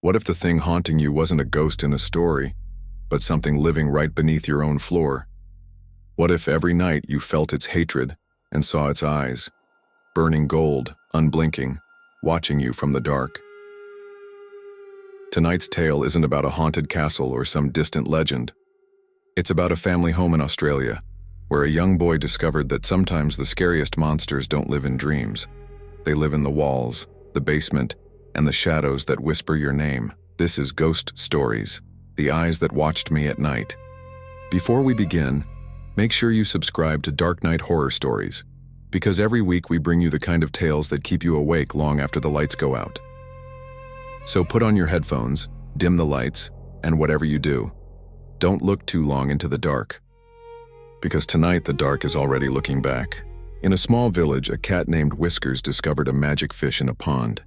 What if the thing haunting you wasn't a ghost in a story, but something living right beneath your own floor? What if every night you felt its hatred and saw its eyes, burning gold, unblinking, watching you from the dark? Tonight's tale isn't about a haunted castle or some distant legend. It's about a family home in Australia, where a young boy discovered that sometimes the scariest monsters don't live in dreams. They live in the walls, the basement, and the shadows that whisper your name. This is Ghost Stories, the eyes that watched me at night. Before we begin, make sure you subscribe to Dark Night Horror Stories, because every week we bring you the kind of tales that keep you awake long after the lights go out. So put on your headphones, dim the lights, and whatever you do, don't look too long into the dark. Because tonight the dark is already looking back. In a small village, a cat named Whiskers discovered a magic fish in a pond.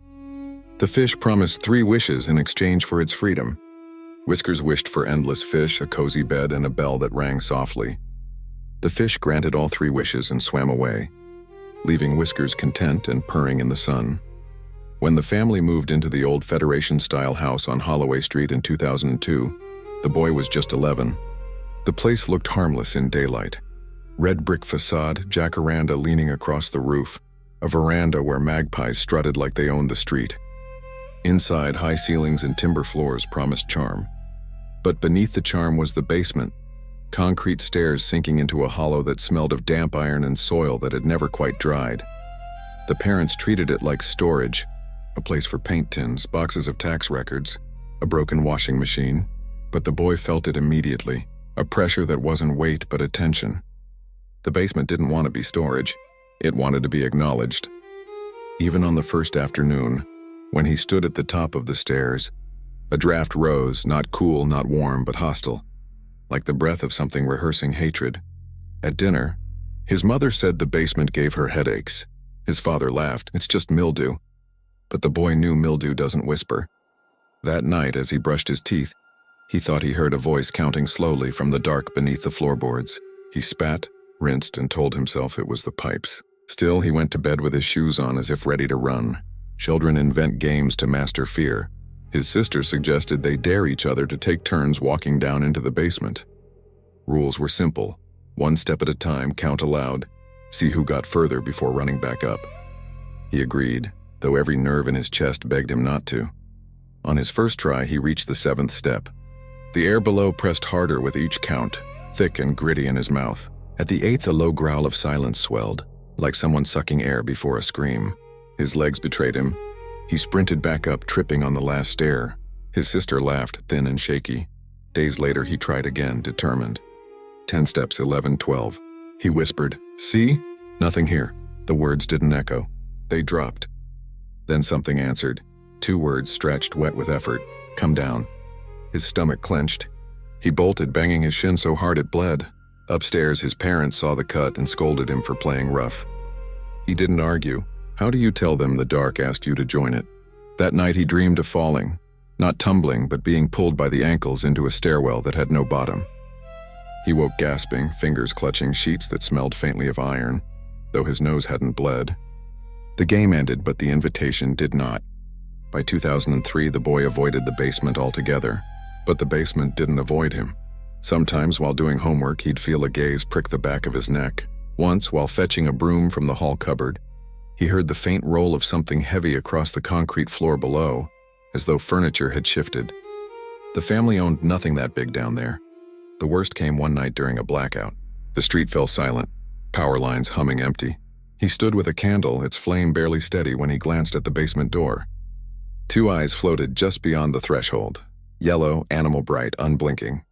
The fish promised 3 wishes in exchange for its freedom. Whiskers wished for endless fish, a cozy bed, and a bell that rang softly. The fish granted all 3 wishes and swam away, leaving Whiskers content and purring in the sun. When the family moved into the old Federation-style house on Holloway Street in 2002, the boy was just 11. The place looked harmless in daylight. Red brick facade, jacaranda leaning across the roof, a veranda where magpies strutted like they owned the street. Inside, high ceilings and timber floors promised charm. But beneath the charm was the basement, concrete stairs sinking into a hollow that smelled of damp iron and soil that had never quite dried. The parents treated it like storage, a place for paint tins, boxes of tax records, a broken washing machine. But the boy felt it immediately, a pressure that wasn't weight but attention. The basement didn't want to be storage. It wanted to be acknowledged. Even on the first afternoon, when he stood at the top of the stairs, a draft rose, not cool, not warm, but hostile, like the breath of something rehearsing hatred. At dinner, his mother said the basement gave her headaches. His father laughed, "It's just mildew." But the boy knew mildew doesn't whisper. That night, as he brushed his teeth, he thought he heard a voice counting slowly from the dark beneath the floorboards. He spat, rinsed, and told himself it was the pipes. Still, he went to bed with his shoes on as if ready to run. Children invent games to master fear. His sister suggested they dare each other to take turns walking down into the basement. Rules were simple. 1 step at a time, count aloud, see who got further before running back up. He agreed, though every nerve in his chest begged him not to. On his first try, he reached the 7th step. The air below pressed harder with each count, thick and gritty in his mouth. At the 8th, a low growl of silence swelled, like someone sucking air before a scream. His legs betrayed him. He sprinted back up, tripping on the last stair. His sister laughed, thin and shaky. Days later, he tried again, determined. 10 steps, 11, 12. He whispered, "See? Nothing here." The words didn't echo. They dropped. Then something answered. 2 words stretched wet with effort. "Come down." His stomach clenched. He bolted, banging his shin so hard it bled. Upstairs, his parents saw the cut and scolded him for playing rough. He didn't argue. How do you tell them the dark asked you to join it? That night he dreamed of falling, not tumbling, but being pulled by the ankles into a stairwell that had no bottom. He woke gasping, fingers clutching sheets that smelled faintly of iron, though his nose hadn't bled. The game ended, but the invitation did not. By 2003, the boy avoided the basement altogether, but the basement didn't avoid him. Sometimes, while doing homework, he'd feel a gaze prick the back of his neck. Once, while fetching a broom from the hall cupboard, he heard the faint roll of something heavy across the concrete floor below, as though furniture had shifted. The family owned nothing that big down there. The worst came one night during a blackout. The street fell silent, power lines humming empty. He stood with a candle, its flame barely steady, when he glanced at the basement door. 2 eyes floated just beyond the threshold, yellow, animal bright, unblinking.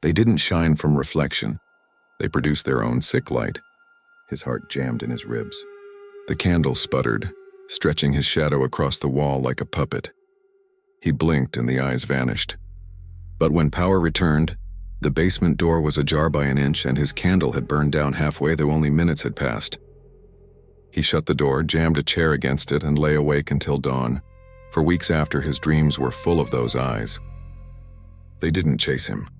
They didn't shine from reflection. They produced their own sick light. His heart jammed in his ribs. The candle sputtered, stretching his shadow across the wall like a puppet. He blinked and the eyes vanished. But when power returned, the basement door was ajar by an inch and his candle had burned down halfway, though only minutes had passed. He shut the door, jammed a chair against it, and lay awake until dawn. For weeks after, his dreams were full of those eyes. They didn't chase him.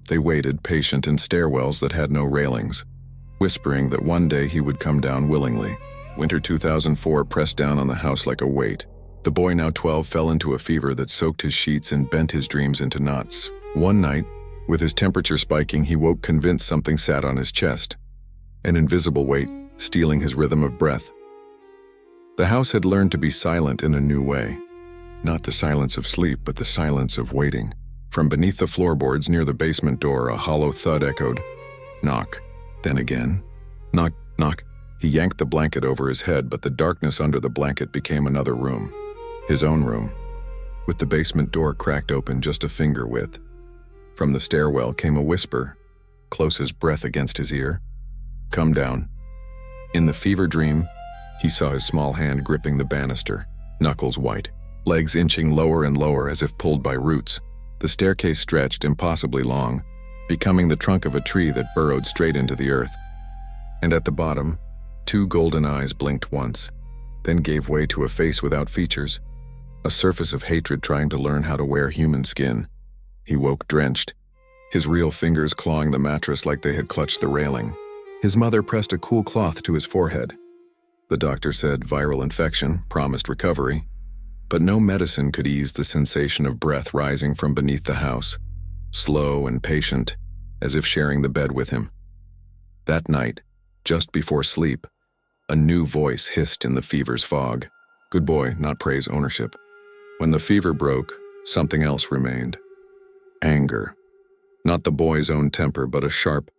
They waited, patient in stairwells that had no railings, whispering that one day he would come down willingly. Winter 2004 pressed down on the house like a weight. The boy, now 12, fell into a fever that soaked his sheets and bent his dreams into knots. One night, with his temperature spiking, he woke convinced something sat on his chest, an invisible weight, stealing his rhythm of breath. The house had learned to be silent in a new way. Not the silence of sleep, but the silence of waiting. From beneath the floorboards near the basement door, a hollow thud echoed. Knock. Then again. Knock, knock. He yanked the blanket over his head, but the darkness under the blanket became another room. His own room, with the basement door cracked open just a finger width. From the stairwell came a whisper, close as breath against his ear. Come down. In the fever dream, he saw his small hand gripping the banister, knuckles white, legs inching lower and lower as if pulled by roots. The staircase stretched impossibly long, becoming the trunk of a tree that burrowed straight into the earth. And at the bottom, 2 golden eyes blinked once, then gave way to a face without features, a surface of hatred trying to learn how to wear human skin. He woke drenched, his real fingers clawing the mattress like they had clutched the railing. His mother pressed a cool cloth to his forehead. The doctor said viral infection, promised recovery, but no medicine could ease the sensation of breath rising from beneath the house, slow and patient, as if sharing the bed with him. That night, just before sleep, a new voice hissed in the fever's fog. Good boy, not praise ownership. When the fever broke, something else remained. Anger. Not the boy's own temper, but a sharp,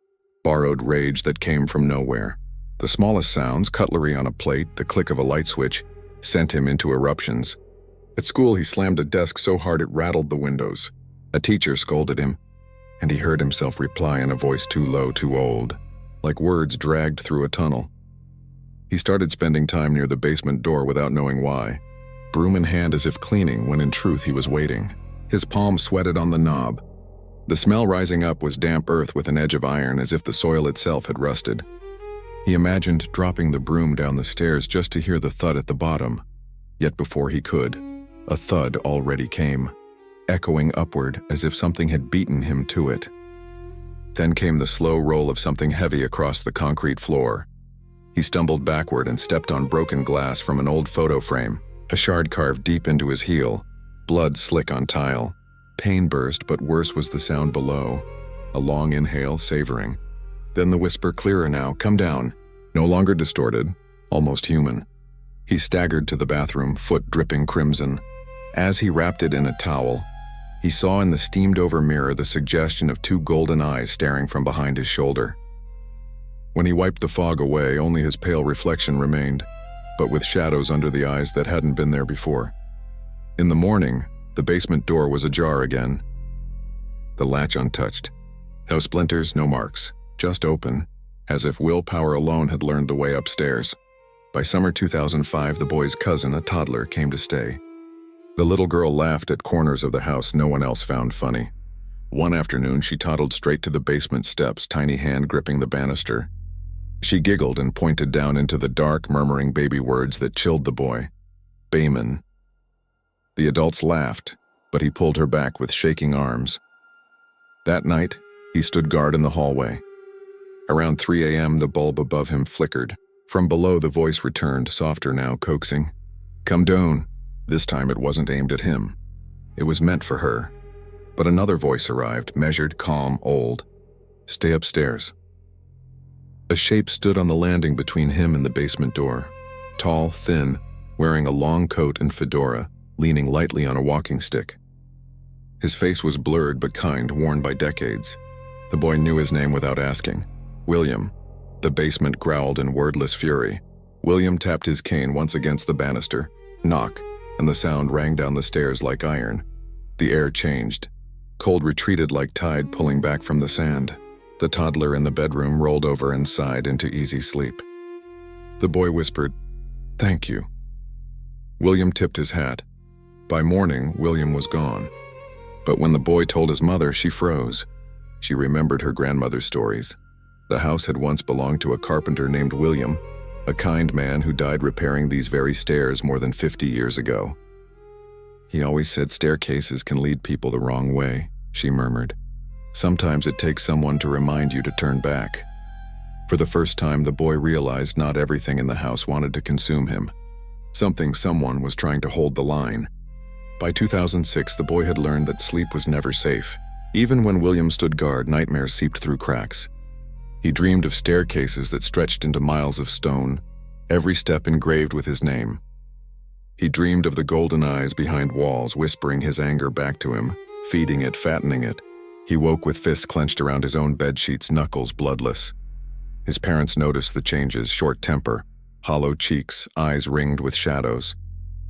borrowed rage that came from nowhere. The smallest sounds, cutlery on a plate, the click of a light switch, sent him into eruptions. At school, he slammed a desk so hard it rattled the windows. A teacher scolded him, and he heard himself reply in a voice too low, too old, like words dragged through a tunnel. He started spending time near the basement door without knowing why, broom in hand as if cleaning when in truth he was waiting. His palm sweated on the knob. The smell rising up was damp earth with an edge of iron, as if the soil itself had rusted. He imagined dropping the broom down the stairs just to hear the thud at the bottom. Yet before he could, a thud already came, echoing upward as if something had beaten him to it. Then came the slow roll of something heavy across the concrete floor. He stumbled backward and stepped on broken glass from an old photo frame, a shard carved deep into his heel, blood slick on tile. Pain burst, but worse was the sound below. A long inhale, savoring. Then the whisper, clearer now, come down. No longer distorted, almost human. He staggered to the bathroom, foot dripping crimson. As he wrapped it in a towel, he saw in the steamed-over mirror the suggestion of 2 golden eyes staring from behind his shoulder. When he wiped the fog away, only his pale reflection remained, but with shadows under the eyes that hadn't been there before. In the morning, the basement door was ajar again. The latch untouched. No splinters, no marks, just open, as if willpower alone had learned the way upstairs. By summer 2005, the boy's cousin, a toddler, came to stay. The little girl laughed at corners of the house no one else found funny. One afternoon, she toddled straight to the basement steps, tiny hand gripping the banister. She giggled and pointed down into the dark, murmuring baby words that chilled the boy. Bayman. The adults laughed, but he pulled her back with shaking arms. That night, he stood guard in the hallway. Around 3 a.m., the bulb above him flickered. From below, the voice returned, softer now, coaxing. Come down. This time it wasn't aimed at him. It was meant for her. But another voice arrived, measured, calm, old. Stay upstairs. A shape stood on the landing between him and the basement door. Tall, thin, wearing a long coat and fedora, leaning lightly on a walking stick. His face was blurred but kind, worn by decades. The boy knew his name without asking. William. The basement growled in wordless fury. William tapped his cane once against the banister. Knock, and the sound rang down the stairs like iron. The air changed. Cold retreated like tide pulling back from the sand. The toddler in the bedroom rolled over and sighed into easy sleep. The boy whispered, "Thank you." William tipped his hat. By morning, William was gone. But when the boy told his mother, she froze. She remembered her grandmother's stories. The house had once belonged to a carpenter named William, a kind man who died repairing these very stairs more than 50 years ago. He always said staircases can lead people the wrong way, she murmured. Sometimes it takes someone to remind you to turn back. For the first time, the boy realized not everything in the house wanted to consume him. Someone was trying to hold the line. By 2006, the boy had learned that sleep was never safe. Even when William stood guard, nightmares seeped through cracks. He dreamed of staircases that stretched into miles of stone, every step engraved with his name. He dreamed of the golden eyes behind walls whispering his anger back to him, feeding it, fattening it. He woke with fists clenched around his own bedsheets, knuckles bloodless. His parents noticed the changes: short temper, hollow cheeks, eyes ringed with shadows.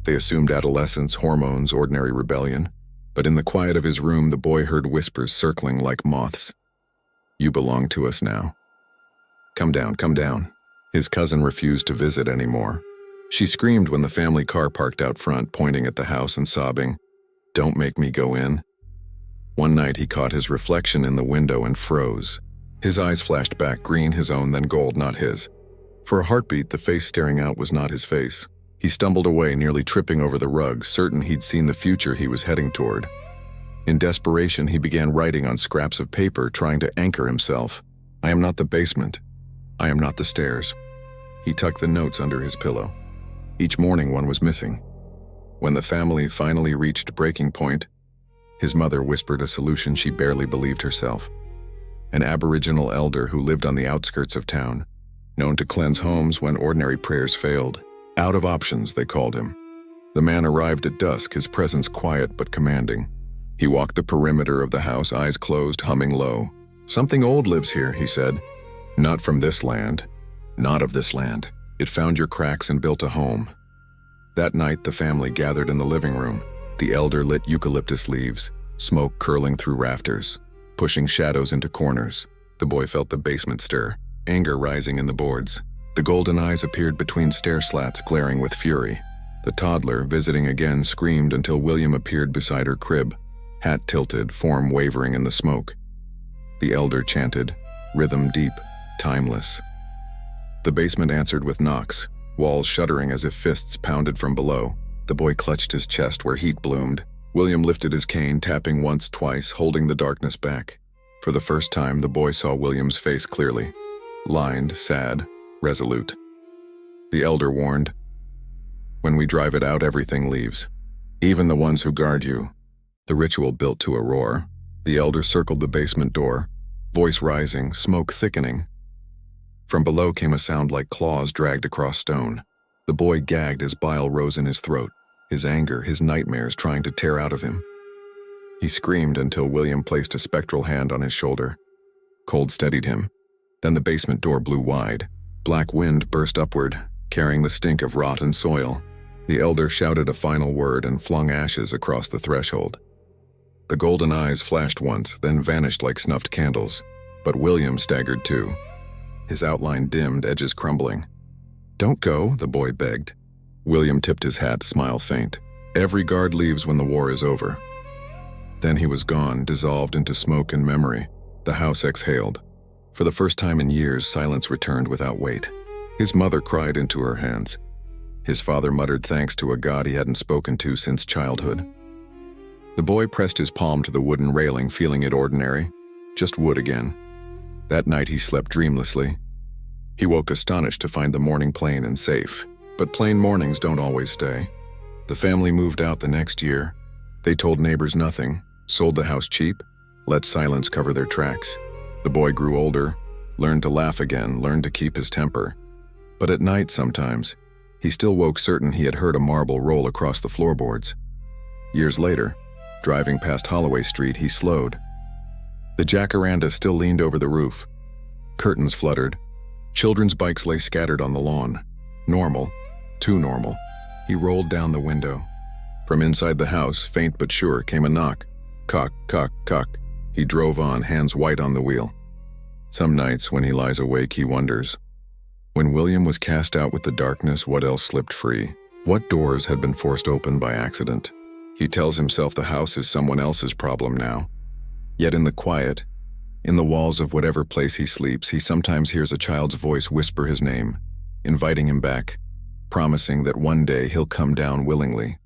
They assumed adolescence, hormones, ordinary rebellion. But in the quiet of his room, the boy heard whispers circling like moths. "You belong to us now. Come down, come down." His cousin refused to visit anymore. She screamed when the family car parked out front, pointing at the house and sobbing, "Don't make me go in." One night he caught his reflection in the window and froze. His eyes flashed back, green his own, then gold, not his. For a heartbeat, the face staring out was not his face. He stumbled away, nearly tripping over the rug, certain he'd seen the future he was heading toward. In desperation, he began writing on scraps of paper, trying to anchor himself. "I am not the basement. I am not the stairs." He tucked the notes under his pillow. Each morning one was missing. When the family finally reached breaking point, his mother whispered a solution she barely believed herself. An Aboriginal elder who lived on the outskirts of town, known to cleanse homes when ordinary prayers failed. Out of options, they called him. The man arrived at dusk, his presence quiet but commanding. He walked the perimeter of the house, eyes closed, humming low. "Something old lives here," he said. "Not from this land. Not of this land. It found your cracks and built a home." That night, the family gathered in the living room. The elder lit eucalyptus leaves, smoke curling through rafters, pushing shadows into corners. The boy felt the basement stir, anger rising in the boards. The golden eyes appeared between stair slats, glaring with fury. The toddler, visiting again, screamed until William appeared beside her crib, hat tilted, form wavering in the smoke. The elder chanted, rhythm deep, timeless. The basement answered with knocks, walls shuddering as if fists pounded from below. The boy clutched his chest where heat bloomed. William lifted his cane, tapping once, twice, holding the darkness back. For the first time, the boy saw William's face clearly. Lined, sad, resolute. The elder warned, "When we drive it out, everything leaves. Even the ones who guard you." The ritual built to a roar. The elder circled the basement door, voice rising, smoke thickening. From below came a sound like claws dragged across stone. The boy gagged as bile rose in his throat, his anger, his nightmares trying to tear out of him. He screamed until William placed a spectral hand on his shoulder. Cold steadied him. Then the basement door blew wide. Black wind burst upward, carrying the stink of rot and soil. The elder shouted a final word and flung ashes across the threshold. The golden eyes flashed once, then vanished like snuffed candles. But William staggered too. His outline dimmed, edges crumbling. "Don't go," the boy begged. William tipped his hat, smile faint. "Every guard leaves when the war is over." Then he was gone, dissolved into smoke and memory. The house exhaled. For the first time in years, silence returned without weight. His mother cried into her hands. His father muttered thanks to a God he hadn't spoken to since childhood. The boy pressed his palm to the wooden railing, feeling it ordinary. Just wood again. That night he slept dreamlessly. He woke astonished to find the morning plain and safe. But plain mornings don't always stay. The family moved out the next year. They told neighbors nothing, sold the house cheap, let silence cover their tracks. The boy grew older, learned to laugh again, learned to keep his temper. But at night sometimes, he still woke certain he had heard a marble roll across the floorboards. Years later, driving past Holloway Street, he slowed. The jacaranda still leaned over the roof. Curtains fluttered. Children's bikes lay scattered on the lawn. Normal. Too normal. He rolled down the window. From inside the house, faint but sure, came a knock. Cock, cock, cock. He drove on, hands white on the wheel. Some nights, when he lies awake, he wonders. When William was cast out with the darkness, what else slipped free? What doors had been forced open by accident? He tells himself the house is someone else's problem now. Yet in the quiet, in the walls of whatever place he sleeps, he sometimes hears a child's voice whisper his name, inviting him back, promising that one day he'll come down willingly.